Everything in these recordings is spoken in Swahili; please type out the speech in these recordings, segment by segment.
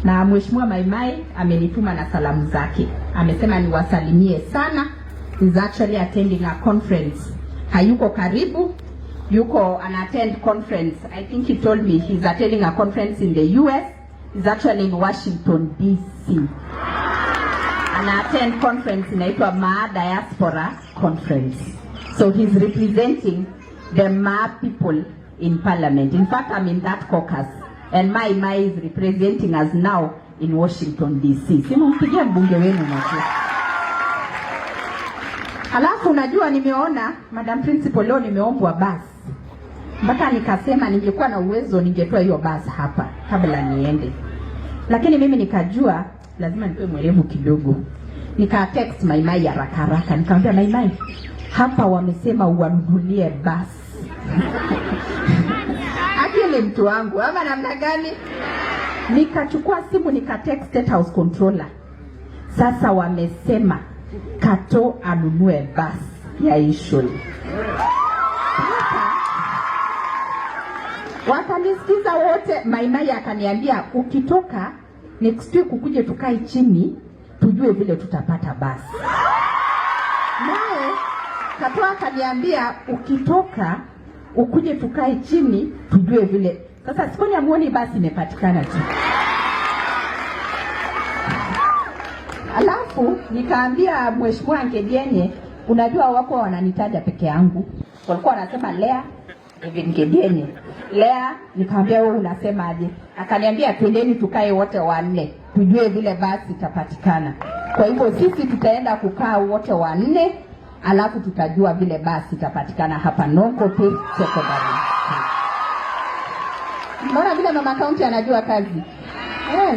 na Mheshimiwa Maimai amenituma na salamu zake. Amesema niwasalimie sana. He's actually attending a conference. Hayuko karibu, yuko an attend conference. I think he told me he's attending a conference in the US. He's actually in Washington DC. An attend conference inaitwa Maa Diaspora Conference. So he's representing the Maa people in Parliament. In fact, I'm in that caucus. And Mai is representing us now in Washington DC. Simumpigie mbunge wenu makofi. Halafu unajua nimeona Madam Principal leo nimeombwa basi. Mpaka nikasema ningekuwa na uwezo ningetoa hiyo basi hapa kabla niende. Lakini mimi nikajua lazima nipe mwelevu kidogo. Nika text Maimai haraka haraka. Nikamwambia Maimai, hapa wamesema uwanunulie basi. Akili mtu wangu ama namna gani? Nikachukua simu nika text State House Controller. Sasa wamesema Kato anunue basi ya ishuli. Wakanisikiza wote. Maimai akaniambia ukitoka next week ukuje tukae chini tujue vile tutapata basi. Naye Kato akaniambia ukitoka ukuje tukae chini tujue vile. Sasa sikoni amuoni basi imepatikana tu. Alafu nikaambia Mheshimiwa Ngedienye, unajua wako wananitaja peke yangu. Walikuwa wanasema Lea Ngedienye. Lea, nikamwambia wewe unasema aje? Akaniambia twendeni tukae wote wanne tujue vile basi itapatikana. Kwa hivyo sisi tutaenda kukaa wote wanne, alafu tutajua vile basi itapatikana hapa Nonkope Secondary. Mbona vile mama county anajua kazi?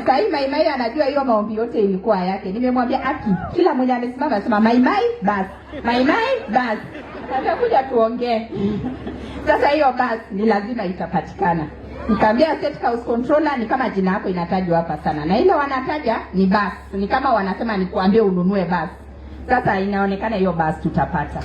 Sai Maimai anajua hiyo maombi yote ilikuwa yake. Nimemwambia Aki, kila mmoja amesimama anasema Maimai basi. Maimai basi. Atakuja tuongee. Sasa hiyo basi ni lazima itapatikana. Nikamwambia State House Controller, ni kama jina lako inatajwa hapa sana. Na ile wanataja ni basi. Ni kama wanasema nikuambie ununue basi. Sasa inaonekana hiyo basi tutapata.